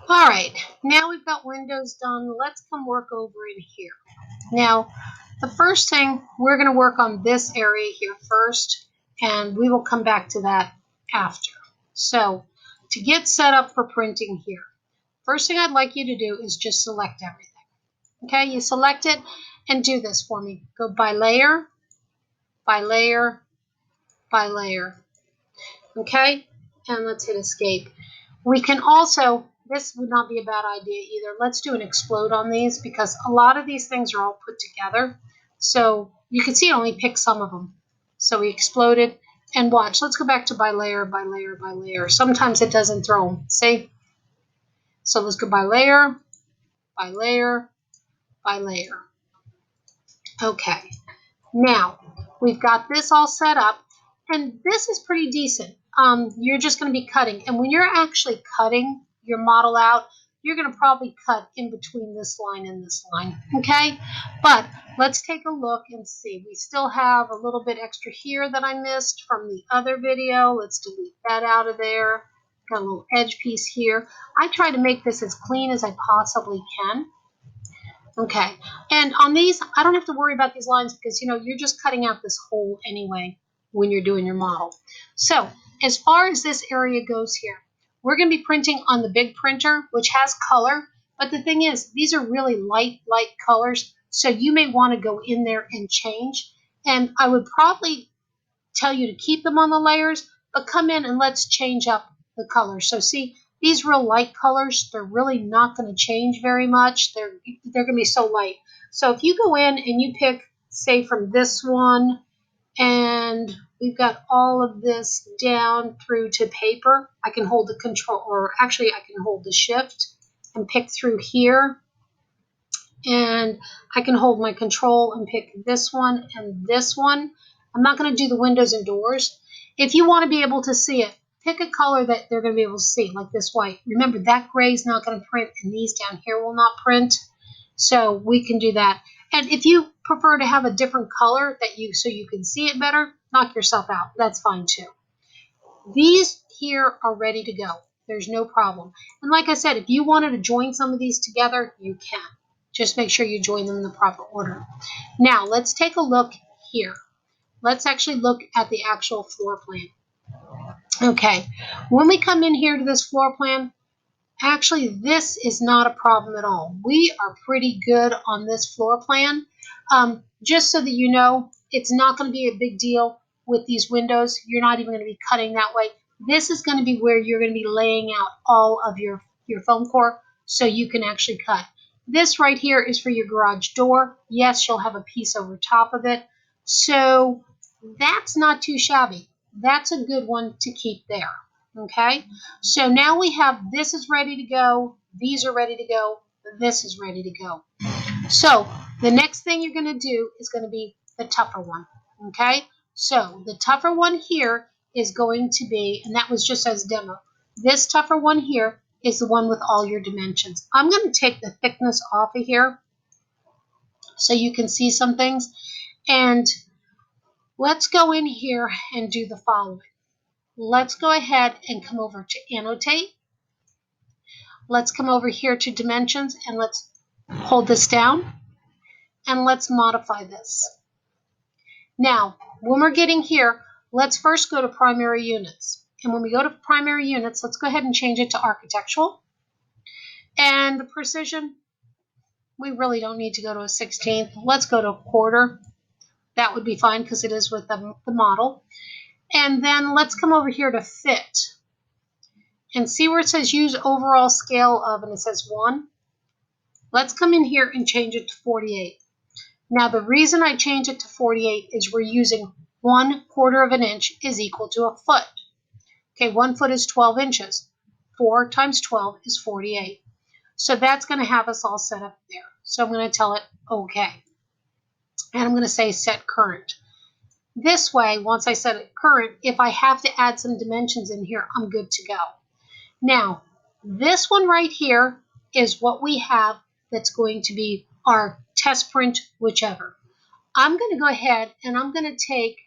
All right, now we've got windows done. Let's come work over in here. Now, the first thing, we're going to work on this area here first, and we will come back to that after. So, to get set up for printing here, first thing I'd like you to do is just select everything. Okay, you select it and do this for me. Go by layer, by layer, by layer. Okay, and let's hit escape. We can also, this would not be a bad idea either. Let's do an explode on these because a lot of these things are all put together. So you can see it only picked some of them. So we exploded and watch. Let's go back to by layer, by layer, by layer. Sometimes it doesn't throw them. See? So let's go by layer, by layer, by layer. Okay. Now, we've got this all set up, and this is pretty decent. You're just going to be cutting, and when you're actually cutting your model out, you're going to probably cut in between this line and this line, okay? But let's take a look and see. We still have a little bit extra here that I missed from the other video. Let's delete that out of there. Got a little edge piece here. I try to make this as clean as I possibly can. Okay, and on these, I don't have to worry about these lines because, you're just cutting out this hole anyway when you're doing your model. So, as far as this area goes here, we're going to be printing on the big printer, which has color, but the thing is, these are really light colors, so you may want to go in there and change, and I would probably tell you to keep them on the layers, but come in and let's change up the colors. So see, these real light colors, they're really not going to change very much. They're going to be so light. So if you go in and you pick, say, from this one, and we've got all of this down through to paper, I can hold the control, or actually I can hold the shift and pick through here. And I can hold my control and pick this one and this one. I'm not going to do the windows and doors. If you want to be able to see it, pick a color that they're going to be able to see, like this white. Remember, that gray is not going to print, and these down here will not print. So we can do that. And if you prefer to have a different color so you can see it better, knock yourself out. That's fine too. These here are ready to go. There's no problem. And like I said, if you wanted to join some of these together, you can. Just make sure you join them in the proper order. Now, let's take a look here. Let's actually look at the actual floor plan. Okay, when we come in here to this floor plan, actually this is not a problem at all. We are pretty good on this floor plan. Just so that you know, it's not going to be a big deal with these windows. You're not even going to be cutting that way. This is going to be where you're going to be laying out all of your foam core so you can actually cut. This right here is for your garage door. Yes, you'll have a piece over top of it. So that's not too shabby. That's a good one to keep there. Okay, so now we have this is ready to go, these are ready to go, this is ready to go. So the next thing you're going to do is going to be the tougher one. Okay, so the tougher one here is going to be, and that was just as a demo, this tougher one here is the one with all your dimensions. I'm going to take the thickness off of here so you can see some things, and let's go in here and do the following. Let's go ahead and come over to annotate. Let's come over here to dimensions and let's hold this down and let's modify this. Now, when we're getting here, let's first go to primary units. And when we go to primary units, let's go ahead and change it to architectural. And the precision, we really don't need to go to a 16th. Let's go to a quarter. That would be fine because it is with the model. And then let's come over here to fit. And see where it says use overall scale of, and it says 1. Let's come in here and change it to 48. Now the reason I change it to 48 is we're using 1/4 of an inch is equal to a foot. Okay, 1 foot is 12 inches. 4 times 12 is 48. So that's going to have us all set up there. So I'm going to tell it OK. And I'm going to say set current. This way, once I set it current, if I have to add some dimensions in here, I'm good to go. Now, this one right here is what we have that's going to be our test print, whichever. I'm going to go ahead and I'm going to take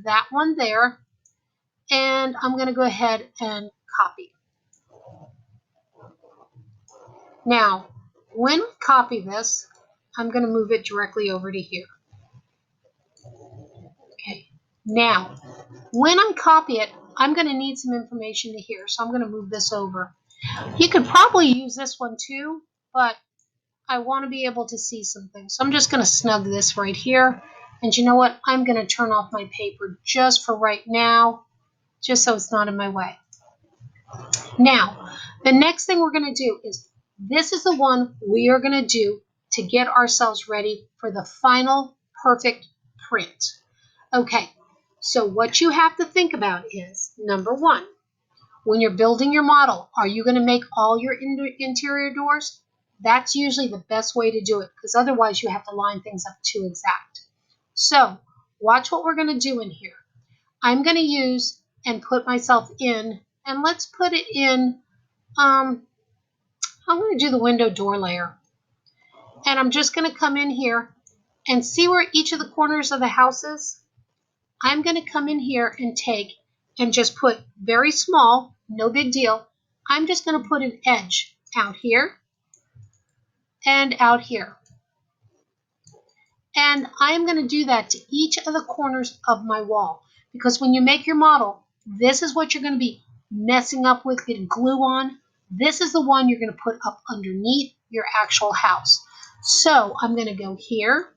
that one there and I'm going to go ahead and copy. Now, when I copy this, I'm going to move it directly over to here. Okay. Now, when I copy it, I'm going to need some information to here, so I'm going to move this over. You could probably use this one too, but I want to be able to see something. So I'm just going to snug this right here. And you know what? I'm going to turn off my paper just for right now, just so it's not in my way. Now, the next thing we're going to do is, this is the one we are going to do to get ourselves ready for the final perfect print. Okay, so what you have to think about is, number one, when you're building your model, are you going to make all your interior doors? That's usually the best way to do it, because otherwise you have to line things up too exact. So watch what we're going to do in here. I'm going to use and put myself in, and let's put it in, I'm going to do the window door layer. And I'm just going to come in here and see where each of the corners of the house is. I'm going to come in here and take and just put very small, no big deal. I'm just going to put an edge out here and out here. And I'm going to do that to each of the corners of my wall. Because when you make your model, this is what you're going to be messing up with, getting glue on. This is the one you're going to put up underneath your actual house. So I'm going to go here.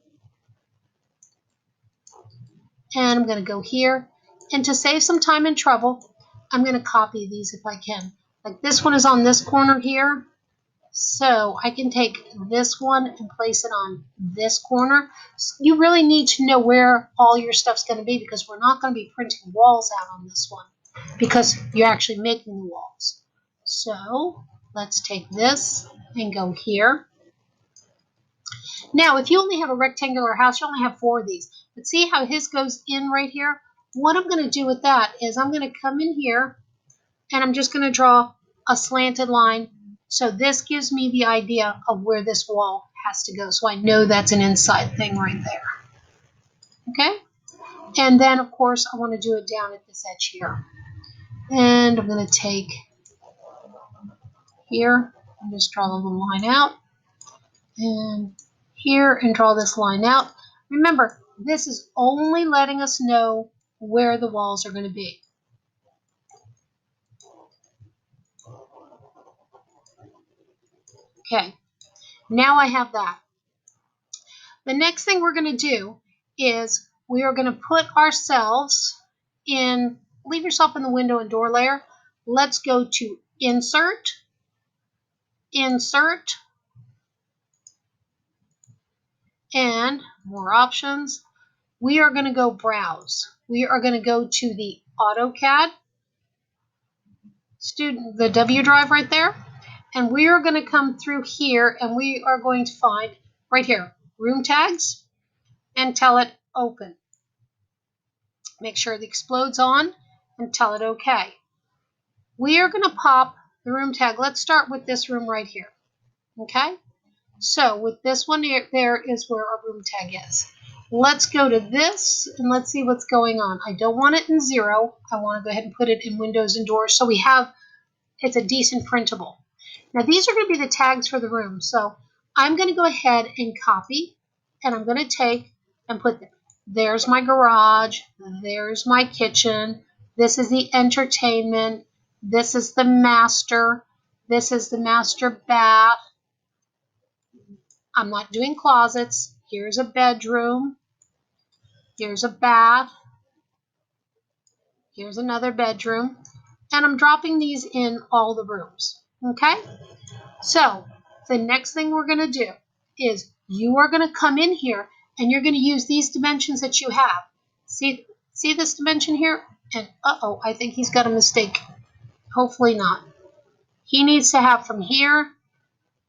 And I'm going to go here. And to save some time and trouble, I'm going to copy these if I can. Like this one is on this corner here. So I can take this one and place it on this corner. So you really need to know where all your stuff's going to be, because we're not going to be printing walls out on this one, because you're actually making the walls. So let's take this and go here. Now, if you only have a rectangular house, you only have 4 of these. But see how his goes in right here? What I'm going to do with that is I'm going to come in here and I'm just going to draw a slanted line. So this gives me the idea of where this wall has to go. So I know that's an inside thing right there. Okay? And then, of course, I want to do it down at this edge here. And I'm going to take here and just draw a little line out. And here and draw this line out. Remember, this is only letting us know where the walls are going to be. Okay, now I have that. The next thing we're going to do is we are going to put ourselves in, leave yourself in the window and door layer. Let's go to Insert, Insert, and more options. We are going to go Browse. We are going to go to the AutoCAD, the W drive right there. And we are going to come through here and we are going to find right here, room tags, and tell it open. Make sure it explodes on and tell it okay. We are going to pop the room tag. Let's start with this room right here. Okay? So with this one here, there is where our room tag is. Let's go to this and let's see what's going on. I don't want it in 0. I want to go ahead and put it in windows and doors so we have, it's a decent printable. Now these are going to be the tags for the room. So I'm going to go ahead and copy, and I'm going to take and put, there's my garage, there's my kitchen, this is the entertainment, this is the master, this is the master bath. I'm not doing closets. Here's a bedroom, here's a bath, here's another bedroom, and I'm dropping these in all the rooms. Okay? So the next thing we're going to do is you are going to come in here and you're going to use these dimensions that you have. See this dimension here? And uh-oh, I think he's got a mistake. Hopefully not. He needs to have from here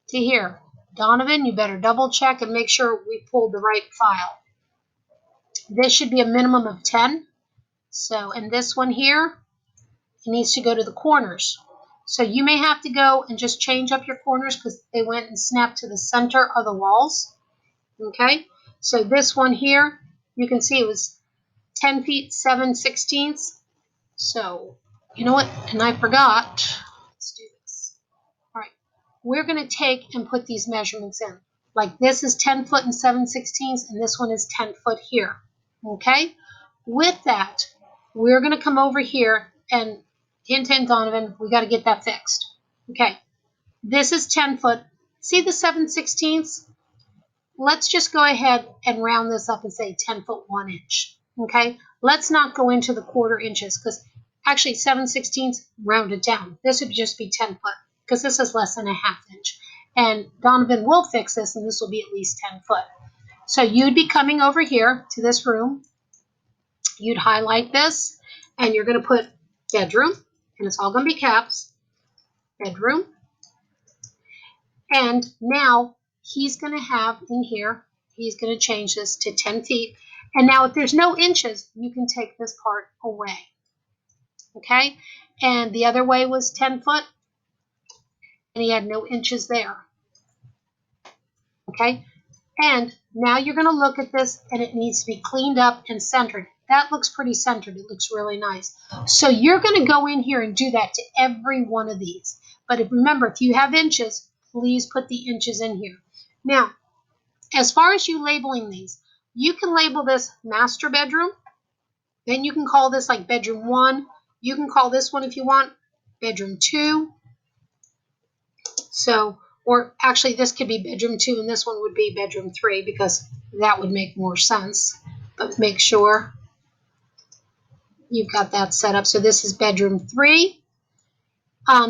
to here. Donovan, you better double check and make sure we pulled the right file. This should be a minimum of 10. So, and this one here, it needs to go to the corners. So you may have to go and just change up your corners because they went and snapped to the center of the walls. Okay, so this one here, you can see it was 10 feet 7/16. So you know what? And I forgot. Let's do this. All right. we're going to take and put these measurements in. Like this is 10 foot and 7/16, and this one is 10 foot here. Okay? With that, we're going to come over here and hint, hint, Donovan, we got to get that fixed. Okay. This is 10 foot. See the 7/16? Let's just go ahead and round this up and say 10 foot 1 inch. Okay? Let's not go into the quarter inches because actually 7/16 round it down. This would just be 10 foot because this is less than a ½ inch. And Donovan will fix this and this will be at least 10 foot. So you'd be coming over here to this room. You'd highlight this and you're going to put bedroom, and it's all going to be caps, bedroom. And now he's going to have in here, he's going to change this to 10 feet. And now if there's no inches, you can take this part away. Okay? And the other way was 10 foot, and he had no inches there. Okay? And now you're going to look at this, and it needs to be cleaned up and centered. That looks pretty centered. It looks really nice. So you're going to go in here and do that to every one of these. But remember, if you have inches, please put the inches in here. Now, as far as you labeling these, you can label this master bedroom. Then you can call this like bedroom 1. You can call this one if you want bedroom 2. So, or actually this could be bedroom 2 and this one would be bedroom 3 because that would make more sense. But make sure you've got that set up. So this is bedroom 3.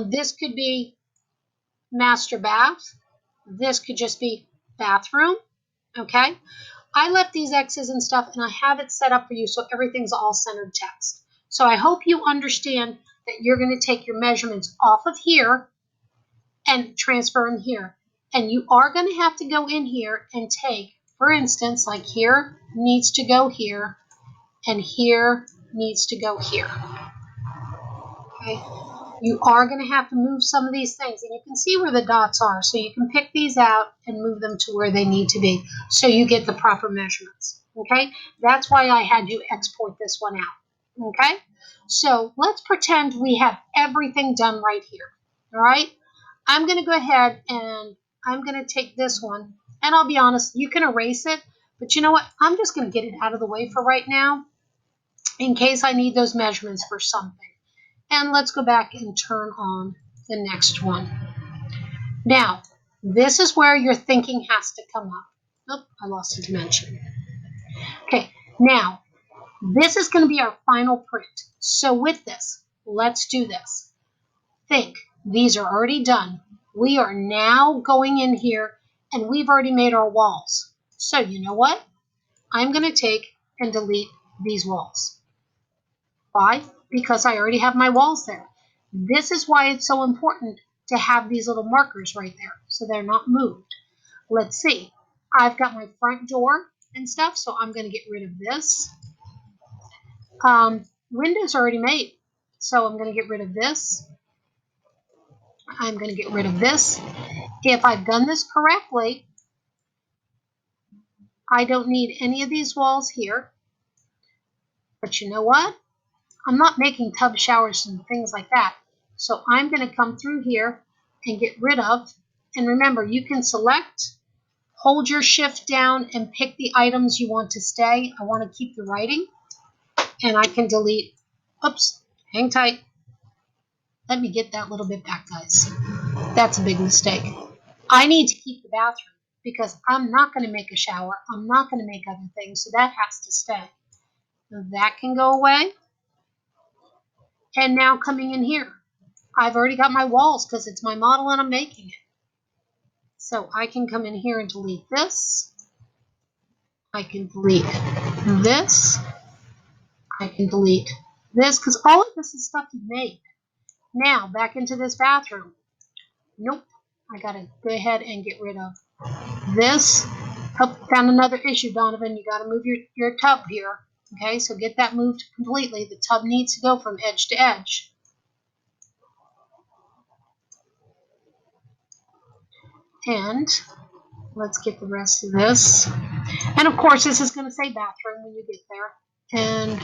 This could be master bath. This could just be bathroom. Okay. I left these X's and stuff and I have it set up for you so everything's all centered text. So I hope you understand that you're going to take your measurements off of here and transfer them here. And you are going to have to go in here and take, for instance, like here needs to go here and here needs to go here. Okay. You are going to have to move some of these things, and you can see where the dots are, so you can pick these out and move them to where they need to be so you get the proper measurements. Okay, that's why I had you export this one out. Okay, so let's pretend we have everything done right here. All right, I'm going to go ahead and I'm going to take this one, and I'll be honest, you can erase it, but you know what? I'm just going to get it out of the way for right now in case I need those measurements for something. And let's go back and turn on the next one. Now, this is where your thinking has to come up. Oh, I lost a dimension. Okay, now, this is going to be our final print. So with this, let's do this. Think, these are already done. We are now going in here, and we've already made our walls. So you know what? I'm going to take and delete these walls. Why? Because I already have my walls there. This is why it's so important to have these little markers right there so they're not moved. Let's see. I've got my front door and stuff, so I'm going to get rid of this. Windows already made, so I'm going to get rid of this. I'm going to get rid of this. If I've done this correctly, I don't need any of these walls here. But you know what? I'm not making tub showers and things like that. So I'm going to come through here and get rid of, and remember, you can select, hold your shift down, and pick the items you want to stay. I want to keep the writing, and I can delete, oops, hang tight. Let me get that little bit back, guys. That's a big mistake. I need to keep the bathroom because I'm not going to make a shower. I'm not going to make other things, so that has to stay. So that can go away. And now coming in here, I've already got my walls because it's my model and I'm making it. So I can come in here and delete this. I can delete this. I can delete this because all of this is stuff you made. Now back into this bathroom. Nope. I got to go ahead and get rid of this. Oh, found another issue, Donovan. You got to move your tub here. Okay, so get that moved completely. The tub needs to go from edge to edge. And let's get the rest of this. And of course, this is going to say bathroom when you get there. And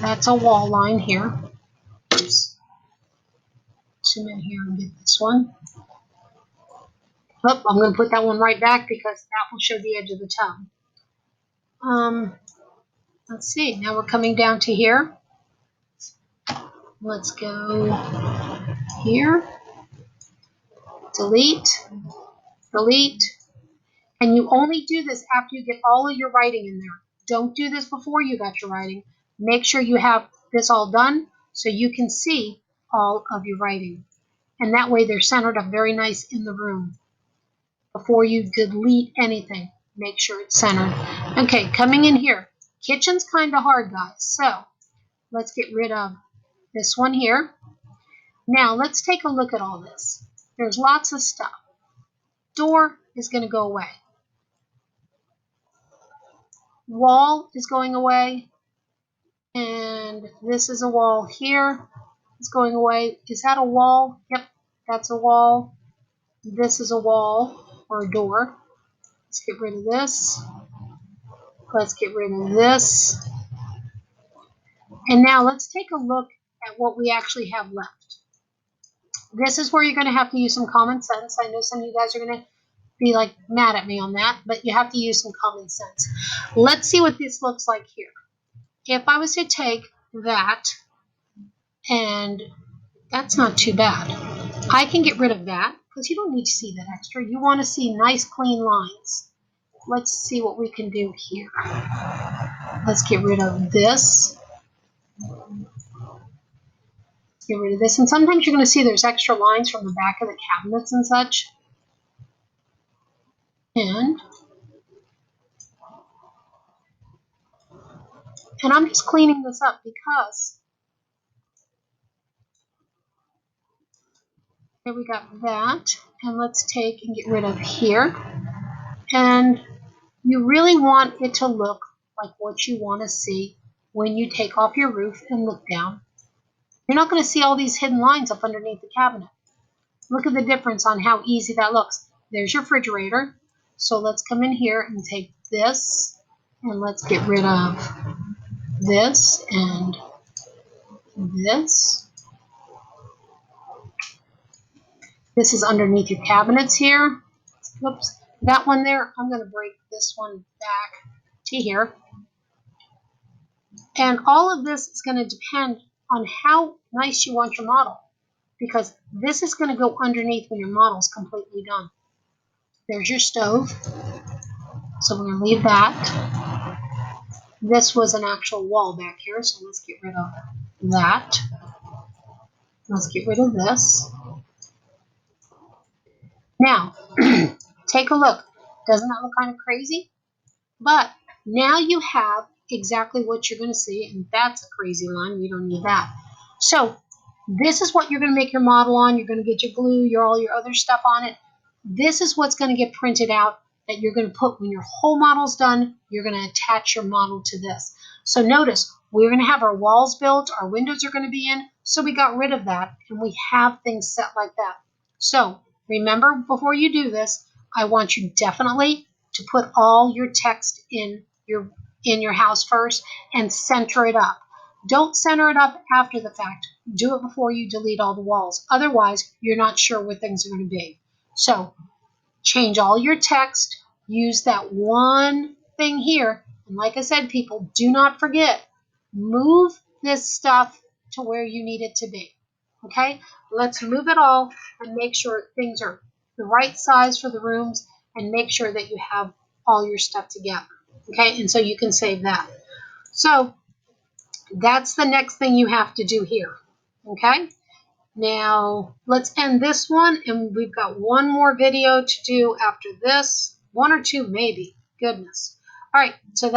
that's a wall line here. Oops. Zoom in here and get this one. Oh, I'm going to put that one right back because that will show the edge of the tub. Let's see. Now we're coming down to here. Let's go here. Delete. Delete. And you only do this after you get all of your writing in there. Don't do this before you got your writing. Make sure you have this all done so you can see all of your writing. And that way they're centered up very nice in the room. Before you delete anything, make sure it's centered. Okay, coming in here. Kitchen's kind of hard, guys. So let's get rid of this one here. Now let's take a look at all this. There's lots of stuff. Door is going to go away. Wall is going away. And this is a wall here. It's going away. Is that a wall? Yep, that's a wall. This is a wall or a door. Let's get rid of this. Let's get rid of this. And now let's take a look at what we actually have left. This is where you're going to have to use some common sense. I know some of you guys are going to be like mad at me on that, but you have to use some common sense. Let's see what this looks like here. If I was to take that, and that's not too bad. I can get rid of that because you don't need to see that extra. You want to see nice clean lines. Let's see what we can do here. Let's get rid of this. Get rid of this. And sometimes you're going to see there's extra lines from the back of the cabinets and such. And I'm just cleaning this up because here we got that. And let's take and get rid of here. And you really want it to look like what you want to see when you take off your roof and look down. You're not going to see all these hidden lines up underneath the cabinet. Look at the difference on how easy that looks. There's your refrigerator. So let's come in here and take this and let's get rid of this and this. This is underneath your cabinets here. Oops, that one there, I'm going to break this one back to here. And all of this is going to depend on how nice you want your model, because this is going to go underneath when your model is completely done. There's your stove. So we're going to leave that. This was an actual wall back here, so let's get rid of that. Let's get rid of this. Now, take a look. Doesn't that look kind of crazy? But now you have exactly what you're going to see, and that's a crazy line. We don't need that. So this is what you're going to make your model on. You're going to get your glue, all your other stuff on it. This is what's going to get printed out that you're going to put when your whole model's done. You're going to attach your model to this. So notice, we're going to have our walls built, our windows are going to be in, so we got rid of that, and we have things set like that. So remember, before you do this, I want you definitely to put all your text in your house first and center it up. Don't center it up after the fact. Do it before you delete all the walls. Otherwise, you're not sure where things are going to be. So change all your text. Use that one thing here. And like I said, people, do not forget, move this stuff to where you need it to be. Okay? Let's move it all and make sure things are the right size for the rooms and make sure that you have all your stuff together. Okay? And so you can save that. So that's the next thing you have to do here. Okay? Now, let's end this one, and we've got one more video to do after this. One or two, maybe. Goodness. All right, so